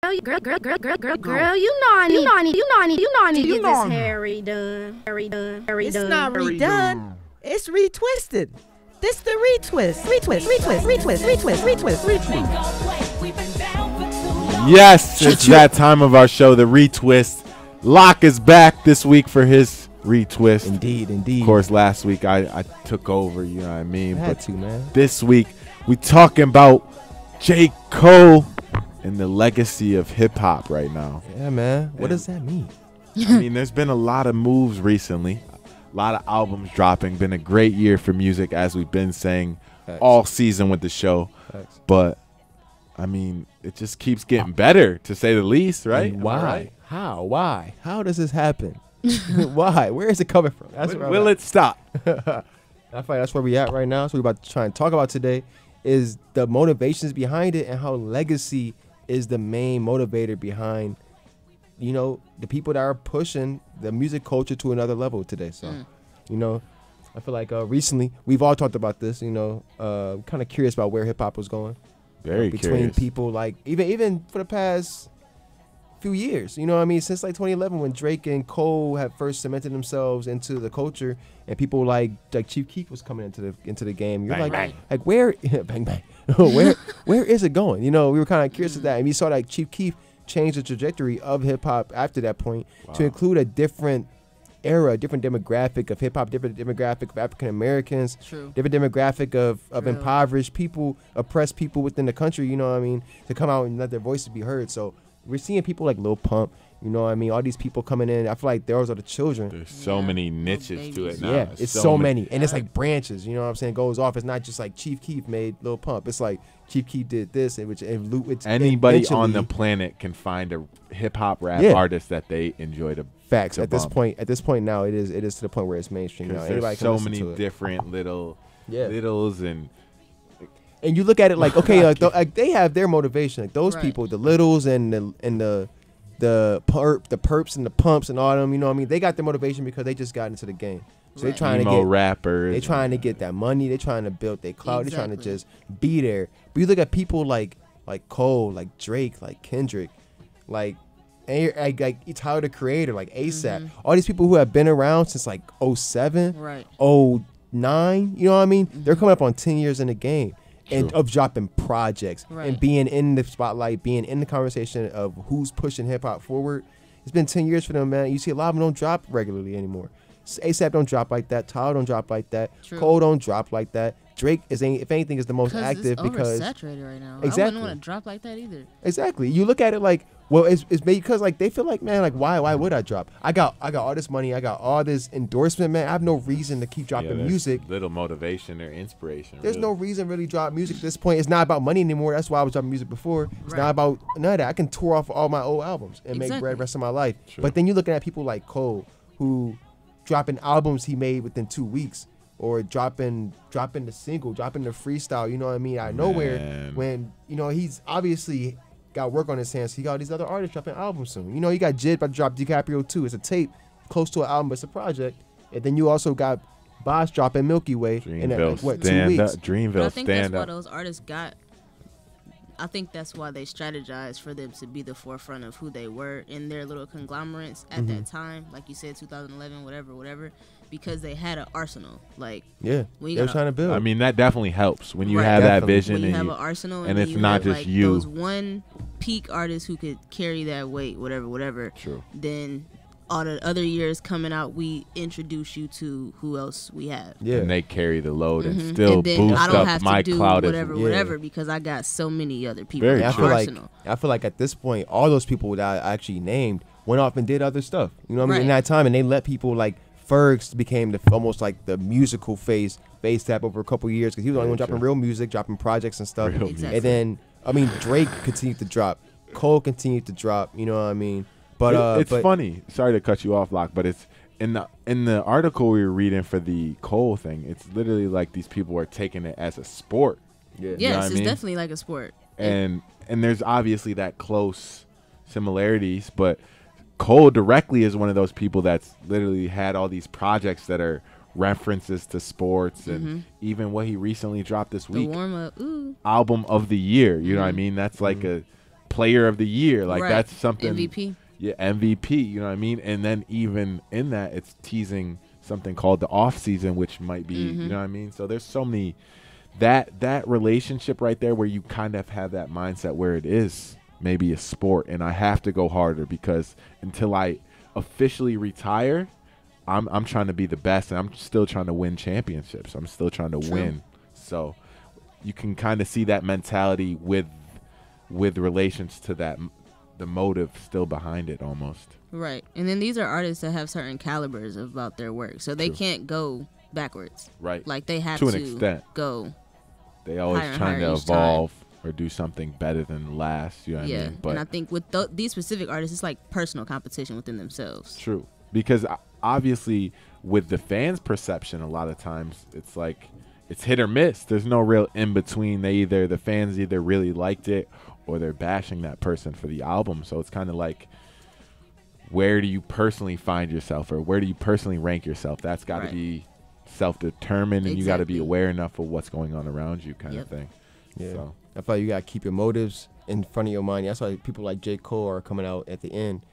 Girl, you know I need to get this hair redone. It's not redone. It's retwisted. This the retwist. Retwist. Yes, it's that time of our show, the retwist. Locc is back this week for his retwist. Indeed. Of course, last week I took over, you know what I mean? Had to, man. This week we talking about J.Cole and the legacy of hip hop right now. Yeah, man. What does that mean? I mean, there's been a lot of moves recently, a lot of albums dropping. Been a great year for music, as we've been saying all season with the show. But I mean, it just keeps getting better, to say the least, right? And why? Right? How? Why? How does this happen? Why? Where is it coming from? That's will it stop? I find that's where we at right now. So we're about to try and talk about today is the motivations behind it and how legacy is the main motivator behind, you know, the people that are pushing the music culture to another level today. So, you know, I feel like recently we've all talked about this, you know, kind of curious about where hip hop was going. Very between curious. People like even for the past few years, you know what I mean, since like 2011 when Drake and Cole had first cemented themselves into the culture and people like Chief Keef was coming into the game. You're like where bang bang where is it going? You know, we were kind of curious of that, and we saw that Chief Keef changed the trajectory of hip hop after that point to include a different era, different demographic of hip hop, different demographic of African Americans, different demographic of impoverished people, oppressed people within the country, you know what I mean, to come out and let their voices be heard. So we're seeing people like Lil Pump, you know what I mean, all these people coming in. I feel like those are the children. There's so many niches to it now. Yeah, it's so many. And it's like branches, you know what I'm saying, goes off. It's not just like Chief Keef made Lil Pump. It's like Chief Keef did this, and it's anybody on the planet can find a hip hop rap artist that they enjoy to. Facts. At this point now, it is to the point where it's mainstream now. Anybody can so many different littles and you look at it like, okay, like they have their motivation. Like those people, the littles and the perps and the pumps and all of them, you know what I mean? They got their motivation because they just got into the game. So they're trying to get rappers. They're trying to get that money. They're trying to build their clout. They're trying to just be there. But you look at people like Cole, like Drake, like Kendrick, like Tyler the Creator, like ASAP. All these people who have been around since like 07, 09, you know what I mean? They're coming up on 10 years in the game. And of dropping projects and being in the spotlight, being in the conversation of who's pushing hip hop forward. It's been 10 years for them, man. You see a lot of them don't drop regularly anymore. ASAP don't drop like that. Tyler don't drop like that. Cole don't drop like that. Drake is, if anything, is the most active because it's oversaturated right now. Exactly. I wouldn't want to drop like that either. Exactly. You look at it like, well, it's because like they feel like, man, like why would I drop? I got all this money, I got all this endorsement, man. I have no reason to keep dropping music. Little motivation or inspiration. There's no reason really to drop music at this point. It's not about money anymore. That's why I was dropping music before. It's not about none of that. I can tour off all my old albums and make bread the rest of my life. But then you're looking at people like Cole who dropping albums he made within 2 weeks. Or dropping the single, dropping the freestyle, you know what I mean, out of nowhere. When, you know, he's obviously got work on his hands. He got these other artists dropping albums soon. You know, you got Jid about to drop DiCaprio 2. It's a tape close to an album, but it's a project. And then you also got Boss dropping Milky Way in 2 weeks. Dreamville I think that's why those artists got. I think that's why they strategized for them to be the forefront of who they were in their little conglomerates at that time. Like you said, 2011, whatever. Because they had an arsenal, like they're trying to build. I mean, that definitely helps when you have that vision when you and have an arsenal, and it's not just like you. Those one peak artists who could carry that weight, whatever. True. Then all the other years coming out, we introduce you to who else we have. Yeah, and they carry the load and still and then boost I don't up have my to do cloud. whatever, because I got so many other people. Very I true. feel like at this point, all those people that I actually named went off and did other stuff. You know what I mean? In that time, and they let people like. Fergs became almost like the musical phase tap over a couple of years because he was the only one dropping real music, dropping projects and stuff. Exactly. And then, I mean, Drake continued to drop. Cole continued to drop. You know what I mean? But it's funny. Sorry to cut you off, Locc, but it's in the article we were reading for the Cole thing. It's literally like these people are taking it as a sport. Yeah. Yes, it's definitely like a sport. And there's obviously that close similarities, but Cole directly is one of those people that's literally had all these projects that are references to sports and even what he recently dropped this week, the warm-up album of the year. You know what I mean? That's like player of the year. Like that's something MVP. Yeah, MVP, you know what I mean? And then even in that, it's teasing something called the off season, which might be, you know what I mean? So there's so many, that relationship right there where you kind of have that mindset where it is maybe a sport and I have to go harder because until I officially retire, I'm trying to be the best and I'm still trying to win championships. I'm still trying to win. So you can kind of see that mentality with relations to that, the motive still behind it almost. Right. And then these are artists that have certain calibers about their work. So they can't go backwards. Right. Like they have to an extent. Go. They always trying to evolve or do something better than last. You know what I mean? But and I think with these specific artists, it's like personal competition within themselves. True. Because obviously with the fans' perception, a lot of times it's like it's hit or miss. There's no real in between. The fans either really liked it or they're bashing that person for the album. So it's kind of like, where do you personally find yourself or where do you personally rank yourself? That's got to be self-determined and you got to be aware enough of what's going on around you kind of thing. Yeah. So I feel like you got to keep your motives in front of your mind. That's why people like J. Cole are coming out at the end,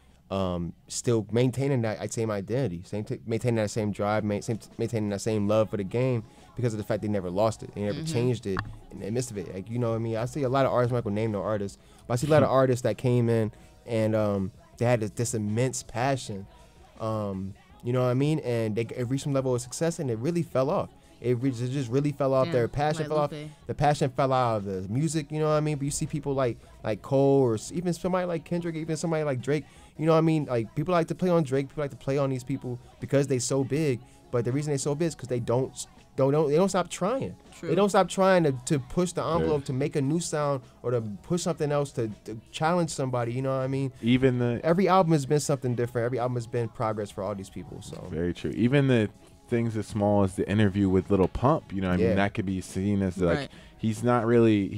still maintaining that same identity, maintaining that same drive, maintaining that same love for the game because of the fact they never lost it. They never changed it in the midst of it. Like, you know what I mean? I see a lot of artists, I'm not going to name no artists, but I see a lot of artists that came in and they had this immense passion, you know what I mean? And they reached some level of success and it really fell off. It just really fell off. Their passion fell off. The passion fell out of the music, you know what I mean? But you see people like Cole or even somebody like Kendrick, even somebody like Drake, you know what I mean? Like people like to play on Drake, people like to play on these people because they so big. But the reason they so big is because they don't stop trying. True. They don't stop trying to push the envelope, to make a new sound or to push something else, to challenge somebody, you know what I mean? Every album has been something different. Every album has been progress for all these people. So very true. Even the things as small as the interview with Lil Pump, you know what I mean? That could be seen as like he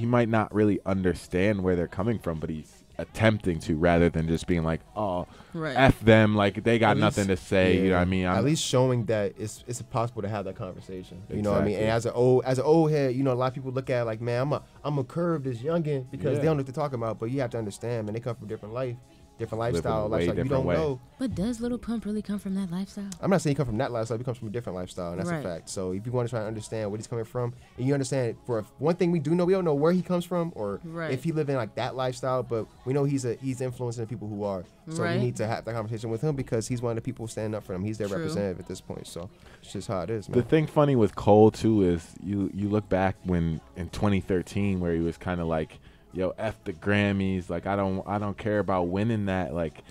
might not really understand where they're coming from, but he's attempting to, rather than just being like, oh, F them, like they got nothing to say, you know what I mean? At least showing that it's possible to have that conversation, you know what I mean? And as an old head, you know, a lot of people look at it like, man, I'm a curve this youngin because they don't know what they're talking about, but you have to understand, man, they come from different lifestyle, you don't know. But does Lil Pump really come from that lifestyle? I'm not saying he comes from that lifestyle. He comes from a different lifestyle, and that's a fact. So if you want to try to understand where he's coming from, and you understand, for one thing we do know, we don't know where he comes from or if he live in like that lifestyle, but we know he's influencing the people who are. So we need to have that conversation with him because he's one of the people standing up for them. He's their representative at this point. So it's just how it is, man. The thing funny with Cole too is you look back when in 2013 where he was kind of like, yo, F the Grammys, like I don't care about winning that. Like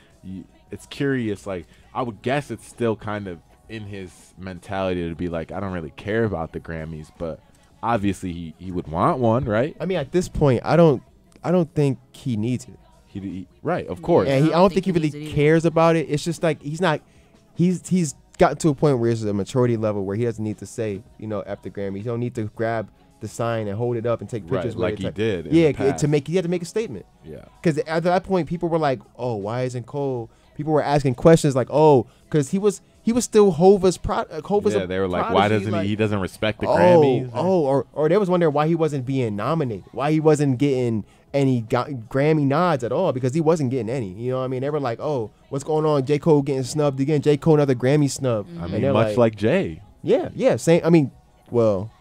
it's curious, like I would guess it's still kind of in his mentality to be like, I don't really care about the Grammys, but obviously he would want one, right? I mean, at this point, I don't think he needs it. Right, of course. And I don't think he really cares about it. It's just like he's gotten to a point where it's a maturity level where he doesn't need to say, you know, F the Grammys. He don't need to grab the sign and hold it up and take pictures with like he did. He had to make a statement. Yeah. Because at that point, people were like, "Oh, why isn't Cole?" People were asking questions like, "Oh, because he was still Hova's they were like, "Why doesn't he doesn't respect the Grammys?" Or they was wondering why he wasn't being nominated, why he wasn't getting any Grammy nods at all, because he wasn't getting any. You know what I mean? They were like, "Oh, what's going on? J. Cole getting snubbed again. J. Cole another Grammy snub." I mean, much like Jay. Yeah, same. I mean, well,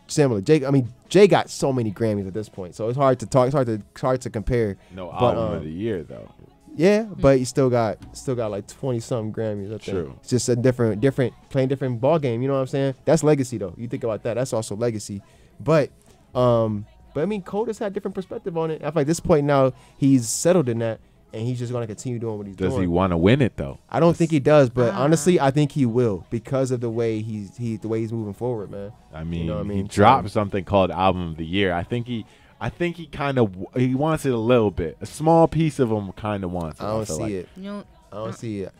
similar. Jay got so many Grammys at this point, so it's hard to talk. It's hard to compare. No album of the year though. Yeah, but he still got like 20 something Grammys. I think. True. It's just a different playing different ball game. You know what I'm saying? That's legacy though. You think about that. That's also legacy. But I mean, Cole just had a different perspective on it. I feel like at this point now he's settled in that, and he's just gonna continue doing what he's doing. Does he want to win it though? I don't think he does, but honestly, I think he will because of the way he's moving forward, man. I mean, you know what I mean? He dropped something called Album of the Year. I think he kind of wants it a little bit. A small piece of him kind of wants it. I don't see it. I don't see it.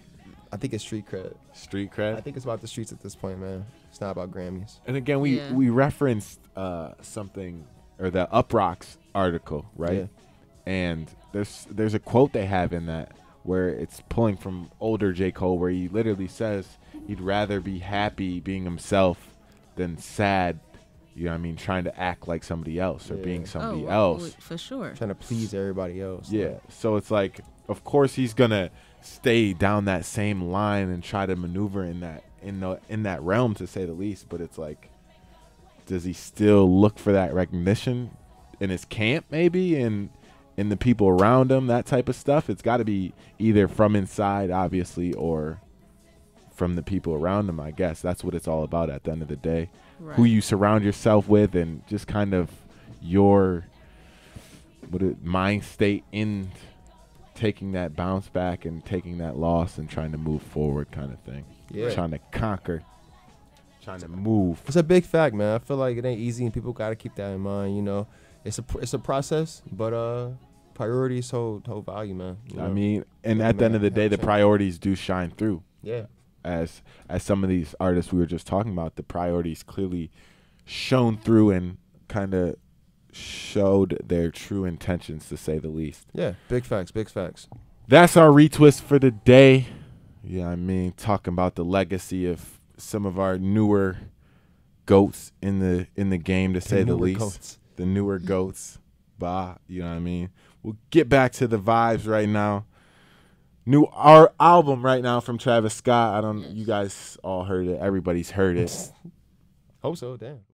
I think it's street cred. Street cred? I think it's about the streets at this point, man. It's not about Grammys. And again, we referenced something, or the Uproxx article, right? Yeah. And there's a quote they have in that where it's pulling from older J. Cole, where he literally says he'd rather be happy being himself than sad, You know what I mean? Trying to act like somebody else or being somebody well, else. for sure. Trying to please everybody else. Yeah. So it's like, of course he's gonna stay down that same line and try to maneuver in that realm, to say the least. But it's like, does he still look for that recognition in his camp, maybe, and in the people around him, that type of stuff? It's got to be either from inside, obviously, or from the people around him. I guess that's what it's all about at the end of the day. Right. Who you surround yourself with, and just kind of your mind state in taking that bounce back and taking that loss and trying to move forward, kind of thing. Yeah. Trying to conquer, trying to move. It's a big fact, man. I feel like it ain't easy, and people got to keep that in mind. You know, it's a process, but priorities hold value, man. I mean, and at the end of the day, the priorities do shine through. Yeah. As some of these artists we were just talking about, the priorities clearly shone through and kind of showed their true intentions, to say the least. Yeah, big facts, big facts. That's our retwist for the day. Yeah, I mean, talking about the legacy of some of our newer goats in the game, to say the least. Goats. The newer goats. Bah, you know what I mean? We'll get back to the vibes right now. Our album right now from Travis Scott. You guys all heard it. Everybody's heard it. Hope so, damn.